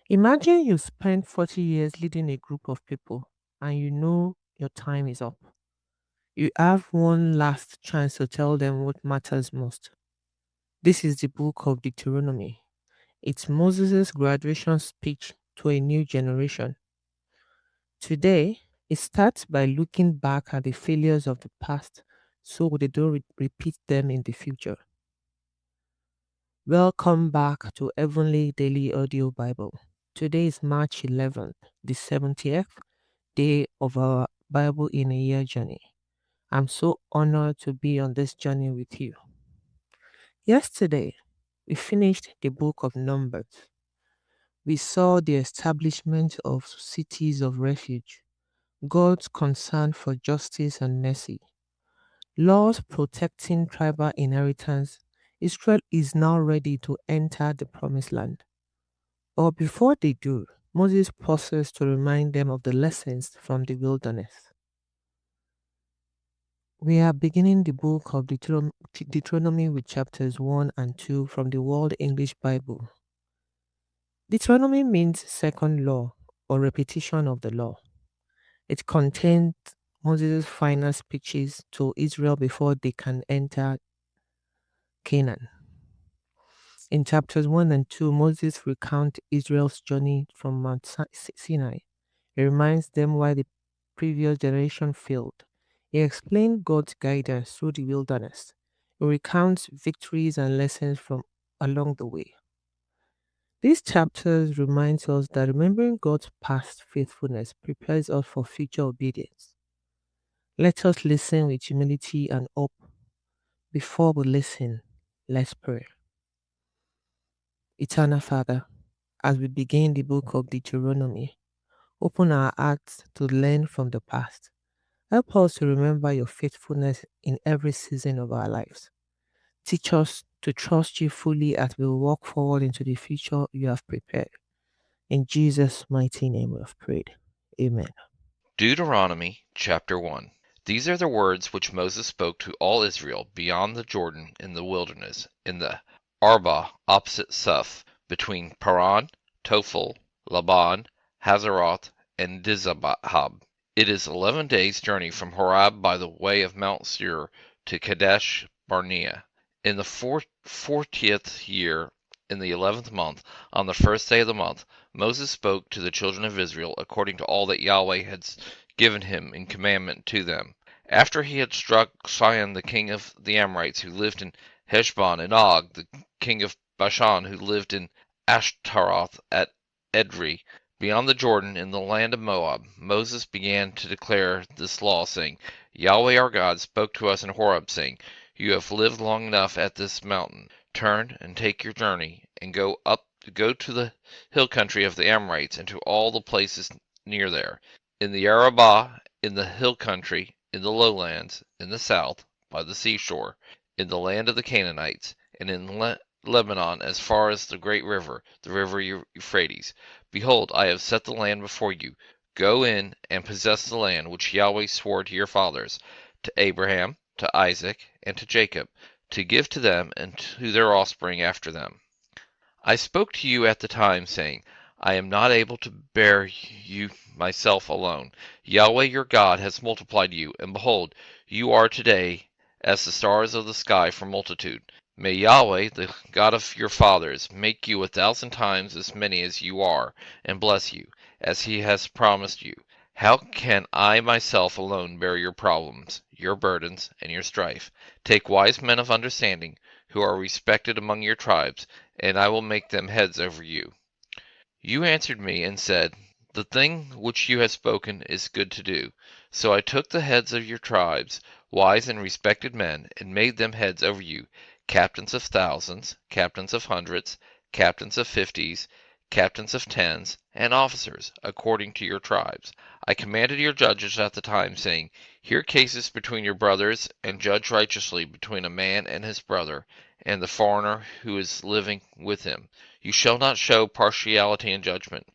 Imagine you spent 40 years leading a group of people and you know your time is up. You have one last chance to tell them what matters most. This is the book of Deuteronomy. It's Moses' graduation speech to a new generation. Today, it starts by looking back at the failures of the past so they don't repeat them in the future. Welcome back to Heavenly Daily Audio Bible. Today is March 11th, the 70th day of our Bible in a Year journey. I'm so honored to be on this journey with you. Yesterday, we finished the book of Numbers. We saw the establishment of cities of refuge, God's concern for justice and mercy, laws protecting tribal inheritance. Israel is now ready to enter the promised land. But before they do, Moses pauses to remind them of the lessons from the wilderness. We are beginning the book of Deuteronomy with chapters 1 and 2 from the World English Bible. Deuteronomy means second law or repetition of the law. It contains Moses' final speeches to Israel before they can enter Canaan. In chapters 1 and 2, Moses recounts Israel's journey from Mount Sinai. He reminds them why the previous generation failed. He explains God's guidance through the wilderness. He recounts victories and lessons from along the way. These chapters remind us that remembering God's past faithfulness prepares us for future obedience. Let us listen with humility and hope. Before we listen, let's pray. Eternal Father, as we begin the book of Deuteronomy, open our hearts to learn from the past. Help us to remember your faithfulness in every season of our lives. Teach us to trust you fully as we walk forward into the future you have prepared. In Jesus' mighty name we have prayed. Amen. Deuteronomy chapter 1. These are the words which Moses spoke to all Israel beyond the Jordan in the wilderness, in the Arba opposite Suph, between Paran, Tophel, Laban, Hazeroth, and Dizabab. It is 11 days' journey from Horeb by the way of Mount Seir to Kadesh Barnea. In the 40th year, in the 11th month, on the first day of the month, Moses spoke to the children of Israel according to all that Yahweh had given him in commandment to them. After he had struck Sihon the king of the Amorites who lived in Heshbon, and Og the king of Bashan who lived in Ashtaroth at Edrei, beyond the Jordan in the land of Moab, Moses began to declare this law, saying, Yahweh our God spoke to us in Horeb, saying, You have lived long enough at this mountain. Turn and take your journey, and go to the hill country of the Amorites, and to all the places near there, in the Arabah, in the hill country, in the lowlands, in the south, by the seashore, in the land of the Canaanites, and in Lebanon as far as the great river, the river Euphrates. Behold, I have set the land before you. Go in and possess the land which Yahweh swore to your fathers, to Abraham, to Isaac, and to Jacob, to give to them and to their offspring after them. I spoke to you at the time, saying, I am not able to bear you myself alone. Yahweh your God has multiplied you, and behold, you are today as the stars of the sky for multitude. May Yahweh, the God of your fathers, make you 1,000 times as many as you are, and bless you, as he has promised you. How can I myself alone bear your problems, your burdens, and your strife? Take wise men of understanding, who are respected among your tribes, and I will make them heads over you. You answered me and said, The thing which you have spoken is good to do. So I took the heads of your tribes, wise and respected men, and made them heads over you, captains of thousands, captains of hundreds, captains of fifties, captains of tens, and officers, according to your tribes. I commanded your judges at the time, saying, Hear cases between your brothers, and judge righteously between a man and his brother, and the foreigner who is living with him. You shall not show partiality in judgment.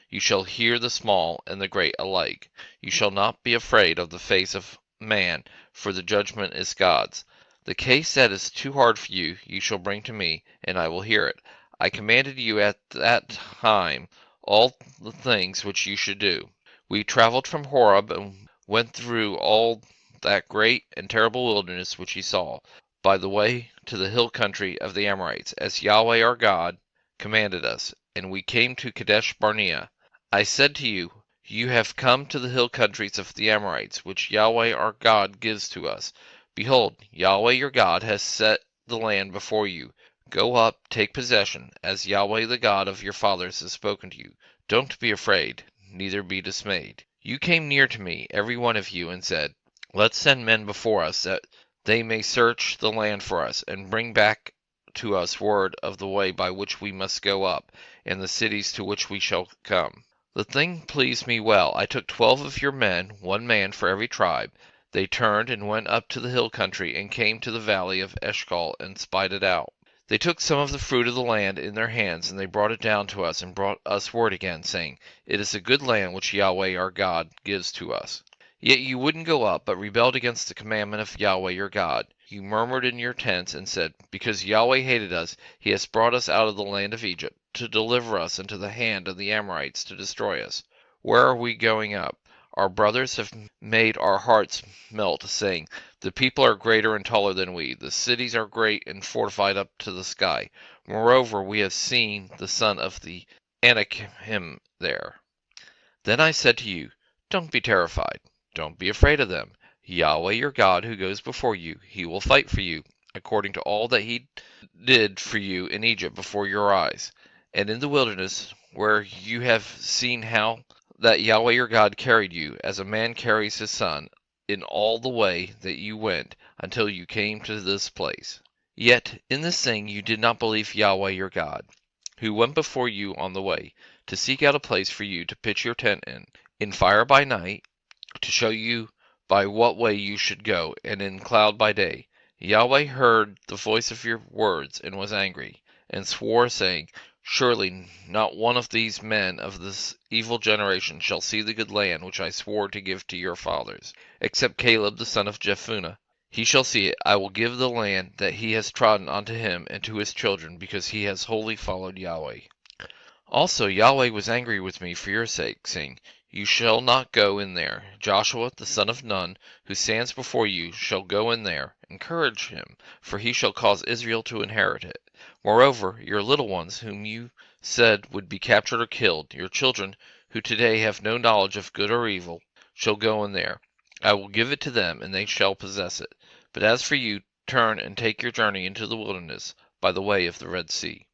You shall hear the small and the great alike. You shall not be afraid of the face of man, for the judgment is God's. The case that is too hard for you, you shall bring to me, and I will hear it. I commanded you at that time, all the things which you should do. We traveled from Horeb and went through all that great and terrible wilderness which he saw, by the way to the hill country of the Amorites, as Yahweh our God commanded us, and we came to Kadesh Barnea. I said to you, you have come to the hill countries of the Amorites, which Yahweh our God gives to us. Behold, Yahweh your God has set the land before you. Go up, take possession, as Yahweh the God of your fathers has spoken to you. Don't be afraid, neither be dismayed. You came near to me, every one of you, and said, let's send men before us, that they may search the land for us, and bring back to us word of the way by which we must go up, and the cities to which we shall come. The thing pleased me well. I took 12 of your men, 1 man for every tribe. They turned and went up to the hill country, and came to the valley of Eshcol, and spied it out. They took some of the fruit of the land in their hands, and they brought it down to us, and brought us word again, saying, it is a good land which Yahweh our God gives to us. Yet you wouldn't go up, but rebelled against the commandment of Yahweh your God. You murmured in your tents, and said, because Yahweh hated us, he has brought us out of the land of Egypt, to deliver us into the hand of the Amorites, to destroy us. Where are we going up? Our brothers have made our hearts melt, saying, the people are greater and taller than we. The cities are great and fortified up to the sky. Moreover, we have seen the son of the Anakim there. Then I said to you, don't be terrified. Don't be afraid of them. Yahweh your God, who goes before you, he will fight for you, according to all that he did for you in Egypt before your eyes, and in the wilderness, where you have seen how that Yahweh your God carried you, as a man carries his son, in all the way that you went, until you came to this place. Yet in this thing you did not believe Yahweh your God, who went before you on the way, to seek out a place for you to pitch your tent in fire by night, to show you by what way you should go, and in cloud by day. Yahweh heard the voice of your words, and was angry, and swore, saying, surely not one of these men of this evil generation shall see the good land which I swore to give to your fathers, except Caleb the son of Jephunneh. He shall see it. I will give the land that he has trodden unto him and to his children, because he has wholly followed Yahweh. Also Yahweh was angry with me for your sake, saying, you shall not go in there. Joshua the son of Nun, who stands before you, shall go in there. Encourage him, for he shall cause Israel to inherit it. Moreover, your little ones, whom you said would be captured or killed, your children, who today have no knowledge of good or evil, shall go in there. I will give it to them, and they shall possess it. But as for you, turn and take your journey into the wilderness, by the way of the Red Sea.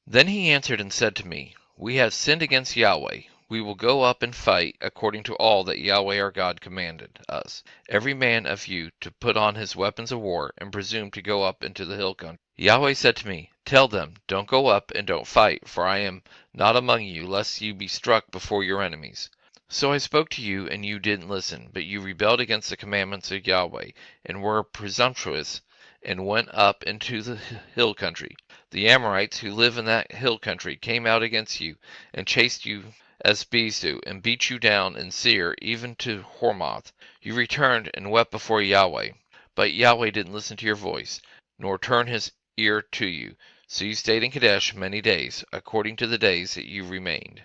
Then he answered and said to me, we have sinned against Yahweh. We will go up and fight according to all that Yahweh our God commanded us, every man of you to put on his weapons of war, and presume to go up into the hill country. Yahweh said to me, tell them, don't go up and don't fight, for I am not among you, lest you be struck before your enemies. So I spoke to you, and you didn't listen, but you rebelled against the commandments of Yahweh, and were presumptuous, and went up into the hill country. The Amorites, who live in that hill country, came out against you, and chased you as bees do, and beat you down in Seir, even to Hormah. You returned and wept before Yahweh. But Yahweh didn't listen to your voice, nor turn his ear to you. So you stayed in Kadesh many days, according to the days that you remained.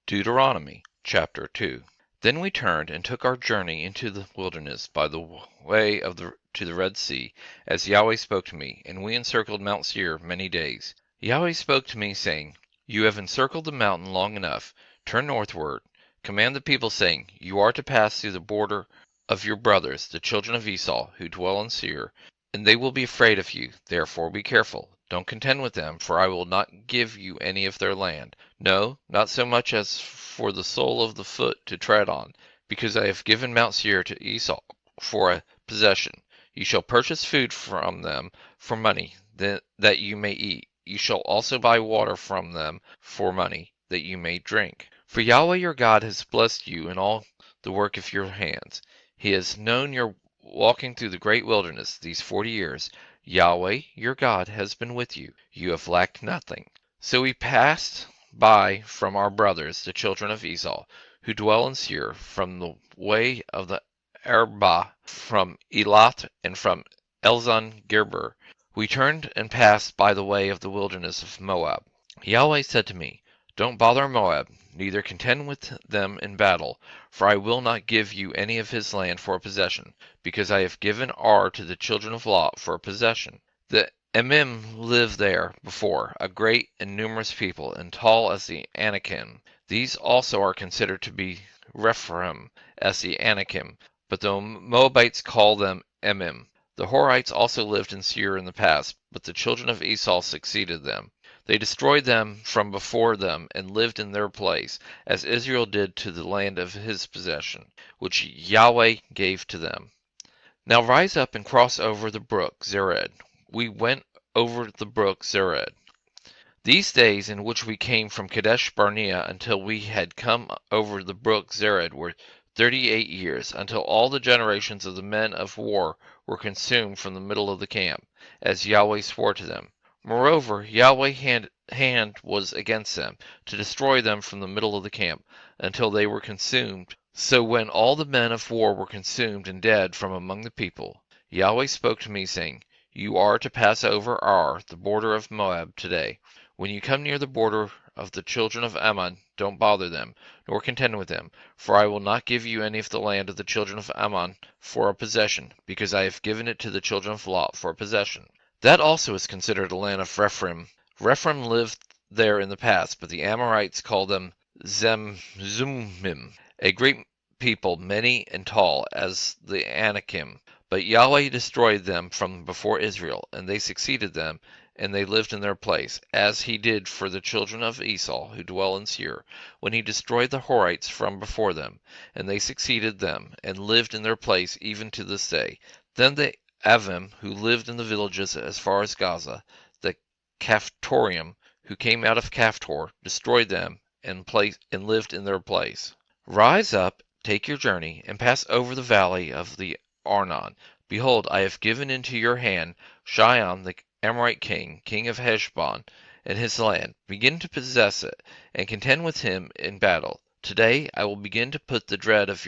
Deuteronomy chapter 2. Then we turned and took our journey into the wilderness by the way to the Red Sea, as Yahweh spoke to me, and we encircled Mount Seir many days. Yahweh spoke to me, saying, you have encircled the mountain long enough. Turn northward. Command the people, saying, you are to pass through the border of your brothers, the children of Esau, who dwell in Seir, and they will be afraid of you. Therefore be careful. Don't contend with them, for I will not give you any of their land. No, not so much as for the sole of the foot to tread on, because I have given Mount Seir to Esau for a possession. You shall purchase food from them for money, that you may eat. You shall also buy water from them for money, that you may drink. For Yahweh your God has blessed you in all the work of your hands. He has known your walking through the great wilderness these 40 years. Yahweh your God has been with you. You have lacked nothing. So we passed by from our brothers, the children of Esau, who dwell in Seir, from the way of the Arabah, from Elath, and from Elzon Geber. We turned and passed by the way of the wilderness of Moab. Yahweh said to me, Don't bother Moab, neither contend with them in battle, for I will not give you any of his land for a possession, because I have given Ar to the children of Lot for a possession. The Emim lived there before, a great and numerous people, and tall as the Anakim. These also are considered to be Rephaim as the Anakim, but the Moabites call them Emim. The Horites also lived in Seir in the past, but the children of Esau succeeded them. They destroyed them from before them and lived in their place, as Israel did to the land of his possession, which Yahweh gave to them. Now rise up and cross over the brook Zered. We went over the brook Zered. These days in which we came from Kadesh Barnea until we had come over the brook Zered were 38 years, until all the generations of the men of war were consumed from the middle of the camp, as Yahweh swore to them. Moreover, Yahweh's hand was against them, to destroy them from the middle of the camp, until they were consumed. So when all the men of war were consumed and dead from among the people, Yahweh spoke to me, saying, You are to pass over Ar, the border of Moab, today. When you come near the border of the children of Ammon, don't bother them, nor contend with them, for I will not give you any of the land of the children of Ammon for a possession, because I have given it to the children of Lot for a possession. That also is considered a land of Rephaim. Rephaim lived there in the past, but the Amorites call them Zemzumim, a great people, many and tall as the Anakim. But Yahweh destroyed them from before Israel, and they succeeded them, and they lived in their place, as he did for the children of Esau who dwell in Seir, when he destroyed the Horites from before them, and they succeeded them, and lived in their place even to this day. Then the Avim, who lived in the villages as far as Gaza, the Caphtorium, who came out of Caphtor, destroyed them, and lived in their place. Rise up, take your journey, and pass over the valley of the Arnon. Behold, I have given into your hand Sihon the Amorite king, king of Heshbon, and his land. Begin to possess it, and contend with him in battle. Today I will begin to put the dread of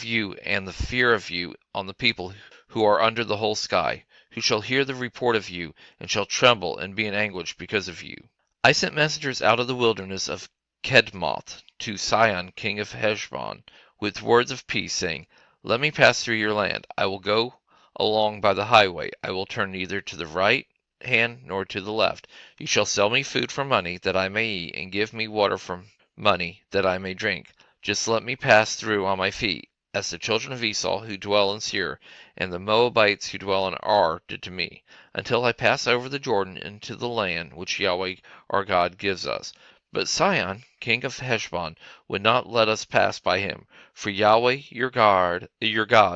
you and the fear of you on the people who are under the whole sky, who shall hear the report of you, and shall tremble and be in anguish because of you. I sent messengers out of the wilderness of Kedmoth to Sihon king of Heshbon, with words of peace, saying, Let me pass through your land. I will go along by the highway. I will turn neither to the right hand nor to the left. You shall sell me food for money, that I may eat, and give me water for money, that I may drink. Just let me pass through on my feet, as the children of Esau who dwell in Seir, and the Moabites who dwell in Ar did to me, until I pass over the Jordan into the land which Yahweh our God gives us. But Sihon, king of Heshbon, would not let us pass by him, for Yahweh your God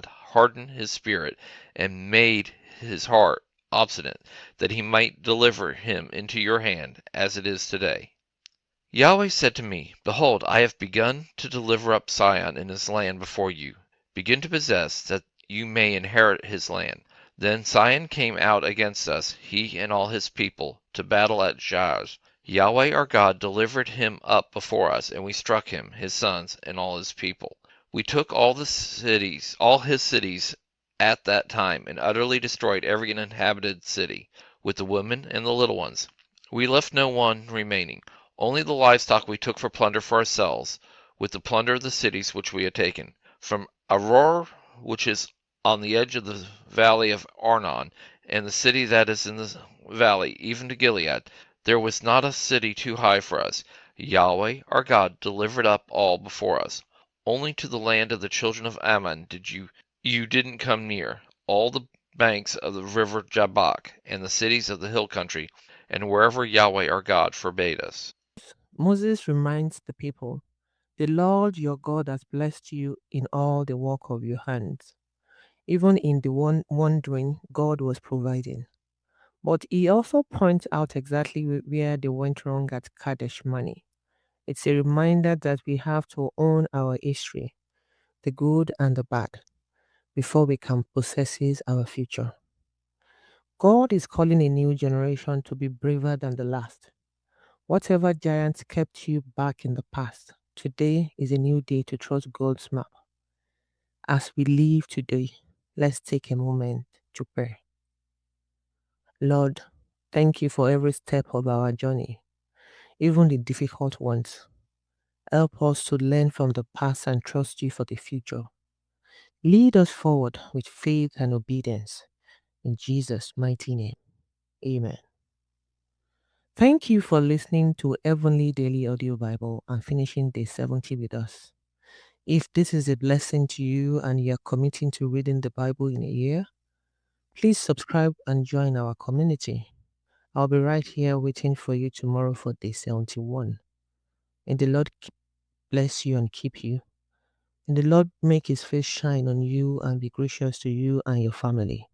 hardened his spirit, and made his heart obstinate, that he might deliver him into your hand, as it is today. Yahweh said to me, Behold, I have begun to deliver up Sihon and his land before you. Begin to possess, that you may inherit his land. Then Sihon came out against us, he and all his people, to battle at Jahaz. Yahweh our God delivered him up before us, and we struck him, his sons, and all his people. We took all his cities at that time, and utterly destroyed every inhabited city, with the women and the little ones. We left no one remaining. Only the livestock we took for plunder for ourselves, with the plunder of the cities which we had taken. From Aroer, which is on the edge of the valley of Arnon, and the city that is in the valley, even to Gilead, there was not a city too high for us. Yahweh our God delivered up all before us. Only to the land of the children of Ammon you didn't come near, all the banks of the river Jabbok, and the cities of the hill country, and wherever Yahweh our God forbade us. Moses reminds the people, the Lord your God has blessed you in all the work of your hands. Even in the wandering, God was providing. But he also points out exactly where they went wrong at Kadesh Barnea. It's a reminder that we have to own our history, the good and the bad, before we can possess our future. God is calling a new generation to be braver than the last. Whatever giants kept you back in the past, today is a new day to trust God's map. As we live today, let's take a moment to pray. Lord, thank you for every step of our journey. even the difficult ones. Help us to learn from the past and trust you for the future. Lead us forward with faith and obedience. In Jesus' mighty name, amen. Thank you for listening to Heavenly Daily Audio Bible and finishing day 70 with us. If this is a blessing to you and you're committing to reading the Bible in a year, please subscribe and join our community. I'll be right here waiting for you tomorrow for day 71. And the Lord bless you and keep you. And the Lord make his face shine on you and be gracious to you and your family.